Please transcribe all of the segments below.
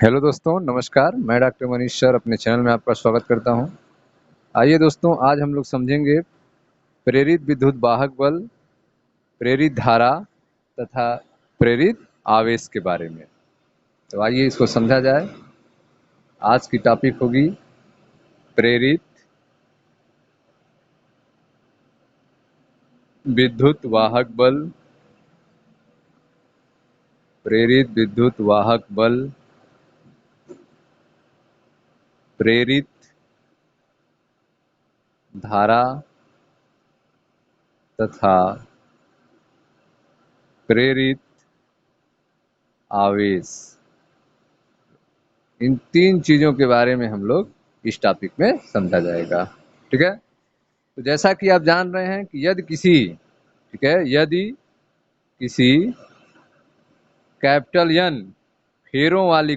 Hello दोस्तों, नमस्कार। मैं डॉक्टर मनीष सर अपने चैनल में आपका स्वागत करता हूं। आइए दोस्तों, आज हम लोग समझेंगे प्रेरित विद्युत वाहक बल, प्रेरित धारा तथा प्रेरित आवेश के बारे में। तो आइए इसको समझा जाए। आज की टॉपिक होगी प्रेरित विद्युत वाहक बल, प्रेरित विद्युत वाहक बल, प्रेरित धारा तथा प्रेरित आवेश। इन तीन चीजों के बारे में हम लोग इस टॉपिक में समझा जाएगा। ठीक है। तो जैसा कि आप जान रहे हैं कि यदि किसी कैपिटल एन फेरों वाली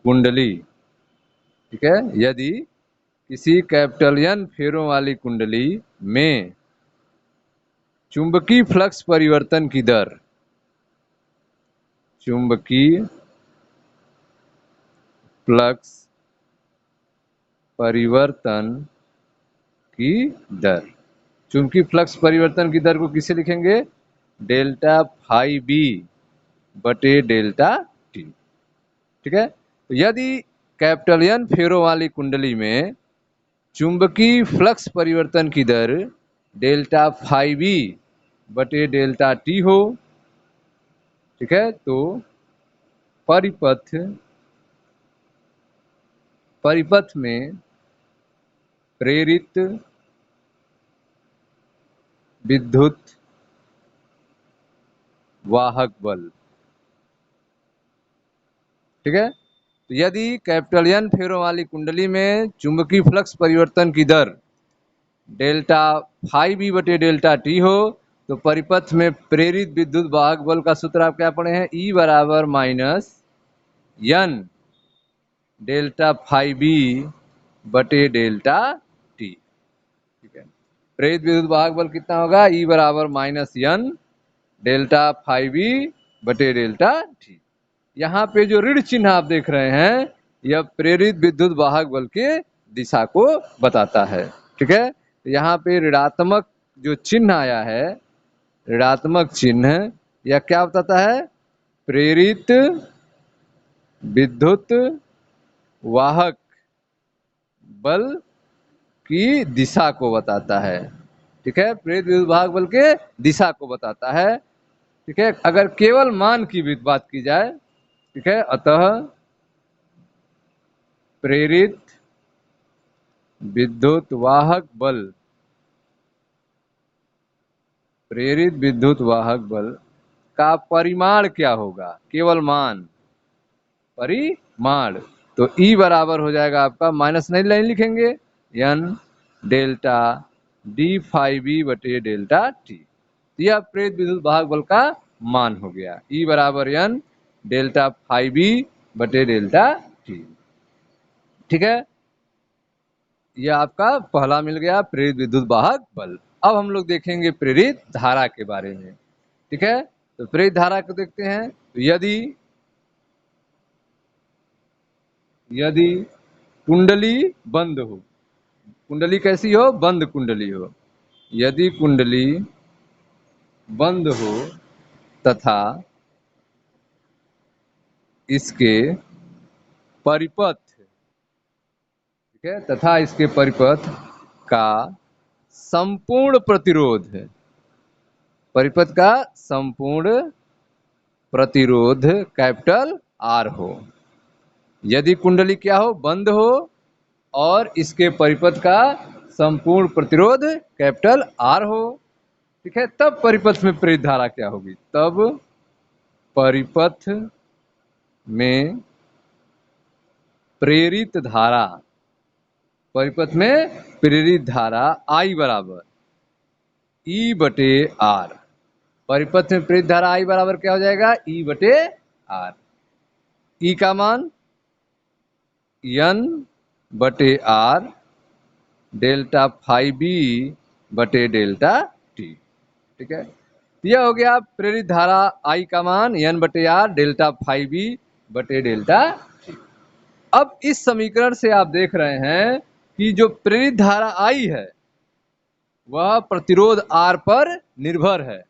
कुंडली, ठीक है, यदि किसी कैपिटल एन फेरों वाली कुंडली में चुंबकीय फ्लक्स परिवर्तन की दर, चुंबकीय फ्लक्स परिवर्तन की दर, चुंबकीय फ्लक्स परिवर्तन की दर को किसे लिखेंगे? डेल्टा फाई बी बटे डेल्टा टी। ठीक है। तो यदि कैपिटल एन फेरों वाली कुंडली में चुंबकीय फ्लक्स परिवर्तन की दर डेल्टा फाई बी बटे डेल्टा टी हो, ठीक है, तो परिपथ में प्रेरित विद्युत वाहक बल, ठीक है, तो यदि कैपिटल एन फेरों वाली कुंडली में चुंबकीय फ्लक्स परिवर्तन की दर डेल्टा फाई बी बटे डेल्टा टी हो, तो परिपथ में प्रेरित विद्युत वाहक बल का सूत्र आप क्या पढ़े हैं? ई बराबर minus N delta phi B बटे डेल्टा टी। ठीक है। प्रेरित विद्युत वाहक बल कितना होगा? ई बराबर minus N delta phi B बटे डेल्टा टी। यहाँ पे जो ऋण चिन्ह आप देख रहे हैं, यह प्रेरित विद्युत वाहक बल के दिशा को बताता है। ठीक है। यहाँ पे ऋणात्मक जो चिन्ह आया है, ऋणात्मक चिन्ह, यह क्या बताता है? प्रेरित विद्युत वाहक बल की दिशा को बताता है। ठीक है। प्रेरित विद्युत वाहक बल के दिशा को बताता है। ठीक है। अगर केवल मान की भी बात की जाए, ठीक है, अतः प्रेरित विद्युत वाहक बल, प्रेरित विद्युत वाहक बल का परिमाण क्या होगा? केवल मान, परिमाण, तो E बराबर हो जाएगा आपका, माइनस नहीं लाइन लिखेंगे, N delta D phi B बटे डेल्टा टी। यह प्रेरित विद्युत वाहक बल का मान हो गया। E बराबर एन डेल्टा फाई बी बटे डेल्टा टी। ठीक है। यह आपका पहला मिल गया, प्रेरित विद्युत वाहक बल। अब हम लोग देखेंगे प्रेरित धारा के बारे में। ठीक है। तो प्रेरित धारा को देखते हैं। तो यदि कुंडली बंद हो, कुंडली कैसी हो? बंद कुंडली हो। यदि कुंडली बंद हो तथा इसके परिपथ, ठीक है, तथा इसके परिपथ का संपूर्ण प्रतिरोध है, परिपथ का संपूर्ण प्रतिरोध कैपिटल आर हो। यदि कुंडली क्या हो? बंद हो और इसके परिपथ का संपूर्ण प्रतिरोध कैपिटल आर हो, ठीक है, तब परिपथ में प्रेरित धारा क्या होगी? तब परिपथ में प्रेरित धारा, परिपथ में प्रेरित धारा I बराबर E बटे आर। परिपथ में प्रेरित धारा I बराबर क्या हो जाएगा? E बटे आर। E का मान N बटे आर डेल्टा फाई बी बटे डेल्टा टी। ठीक है। यह हो गया प्रेरित धारा I का मान n बटे आर डेल्टा फाई बी बटे डेल्टा टी। अब इस समीकरण से आप देख रहे हैं कि जो प्रेरित धारा I है वह प्रतिरोध R पर निर्भर है।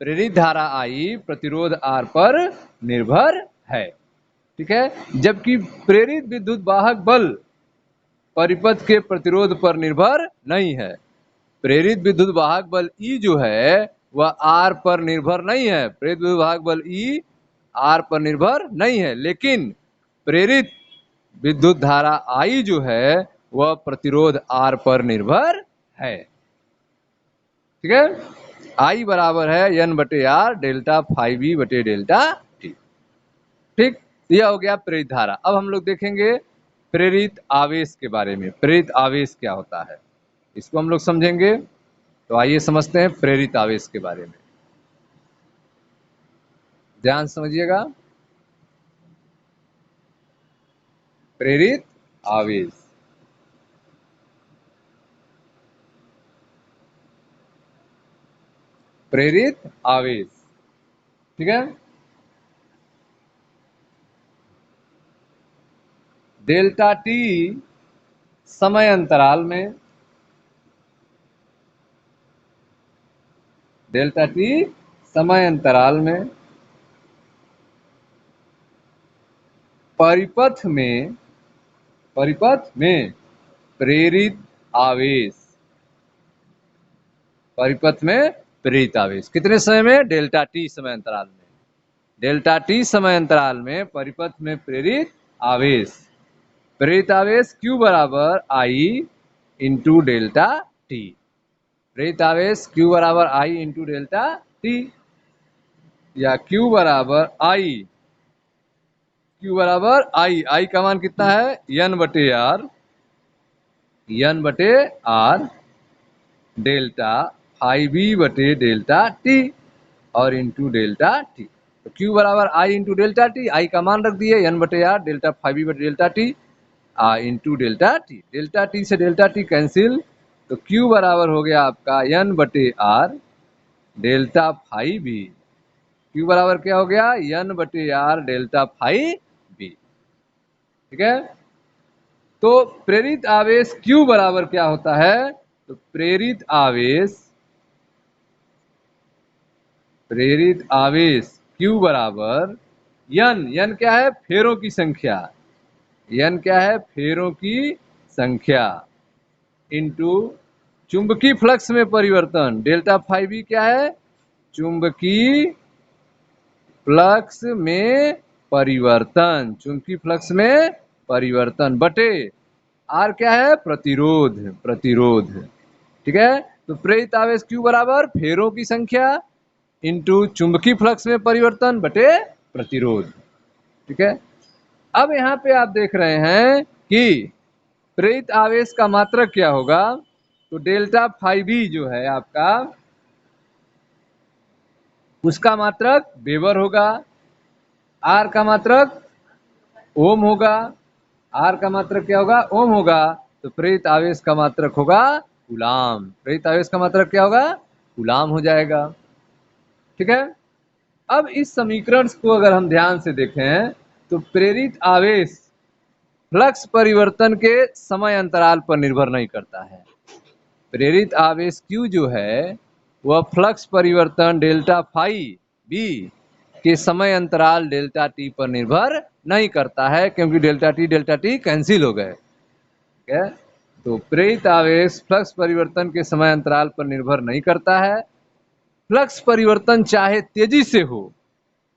प्रेरित धारा I प्रतिरोध R पर निर्भर है, ठीक है, जबकि प्रेरित विद्युत वाहक बल परिपथ के प्रतिरोध पर निर्भर नहीं है। प्रेरित विद्युत वाहक बल E जो है वह R पर निर्भर नहीं है। प्रेरित विद्युत वाहक बल E R पर निर्भर नहीं है, लेकिन प्रेरित विद्युत धारा I जो है वह प्रतिरोध R पर निर्भर है, ठीक है। I बराबर है n बटे आर डेल्टा फाई बी बटे डेल्टा टी, ठीक। यह हो गया प्रेरित धारा। अब हम लोग देखेंगे प्रेरित आवेश के बारे में। प्रेरित आवेश क्या होता है इसको हम लोग समझेंगे। तो आइए समझते हैं प्रेरित आवेश के बारे में। ध्यान समझिएगा। प्रेरित आवेश, प्रेरित आवेश, ठीक है। डेल्टा टी समय अंतराल में, डेल्टा टी समय अंतराल में परिपथ में प्रेरित आवेश, परिपथ में प्रेरित आवेश कितने समय में? डेल्टा टी समय अंतराल में। डेल्टा टी समय अंतराल में परिपथ में प्रेरित आवेश, प्रेरित आवेश Q बराबर I इंटू डेल्टा टी। प्रेरित आवेश Q बराबर I इंटू डेल्टा टी, या Q बराबर I का मान कितना है? n बटे आर डेल्टा फाई बी बटे डेल्टा टी और इंटू डेल्टा टी। तो Q बराबर I into delta T, I का मान रख दिए n बटे आर डेल्टा फाई बी बटे delta T into delta T. Delta T से डेल्टा टी कैंसिल, तो Q बराबर हो गया आपका n बटे R delta phi B. Q बराबर क्या हो गया? n बटे आर डेल्टा फाई बी, ठीक है। तो प्रेरित आवेश Q बराबर क्या होता है? तो प्रेरित आवेश Q बराबर n क्या है? फेरों की संख्या, n क्या है? फेरों की संख्या इंटू चुंबकीय फ्लक्स में परिवर्तन। डेल्टा फाई बी क्या है? चुंबकीय फ्लक्स में परिवर्तन, चुंबकीय फ्लक्स में परिवर्तन बटे R क्या है? प्रतिरोध, ठीक है। तो प्रेरित आवेश Q बराबर फेरों की संख्या इंटू चुंबकीय फ्लक्स में परिवर्तन बटे प्रतिरोध, ठीक है। अब यहाँ पे आप देख रहे हैं कि प्रेरित आवेश का मात्रक क्या होगा? तो डेल्टा फाई बी जो है आपका, उसका मात्रक वेबर होगा, R का मात्रक ओम होगा, R का मात्रक क्या होगा? ओम होगा। तो प्रेरित आवेश का मात्रक होगा कूलाम। प्रेरित आवेश का मात्रक क्या होगा? कूलाम हो जाएगा, ठीक है। अब इस समीकरण को अगर हम ध्यान से देखें तो प्रेरित आवेश फ्लक्स परिवर्तन के समय अंतराल पर निर्भर नहीं करता है। प्रेरित आवेश Q जो है वह फ्लक्स परिवर्तन डेल्टा फाई बी के समय अंतराल डेल्टा टी पर निर्भर नहीं करता है, क्योंकि डेल्टा टी कैंसिल हो गए, ठीक है। तो प्रेरित आवेश फ्लक्स परिवर्तन के समय अंतराल पर निर्भर नहीं करता है। फ्लक्स परिवर्तन चाहे तेजी से हो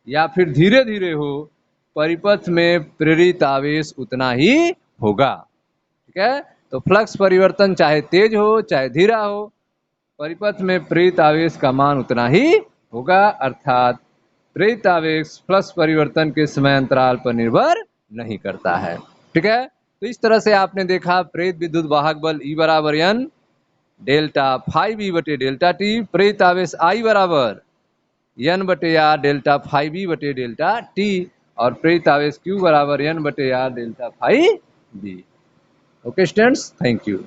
या फिर धीरे धीरे हो, परिपथ में प्रेरित आवेश उतना ही होगा, ठीक है। तो फ्लक्स परिवर्तन चाहे तेज हो चाहे धीरा हो, परिपथ में प्रेरित आवेश का मान उतना ही होगा, अर्थात प्रेरित आवेश फ्लक्स परिवर्तन के समय अंतराल पर निर्भर नहीं करता है, ठीक है। तो इस तरह से आपने देखा प्रेरित विद्युत वाहक बल E बराबर n डेल्टा फाई बी बटे डेल्टा टी, प्रेरित आवेश I बराबर n बटे आर डेल्टा फाई बी बटे डेल्टा टी, और प्रेरित आवेश Q बराबर n बटे R delta phi B. Okay students, thank you.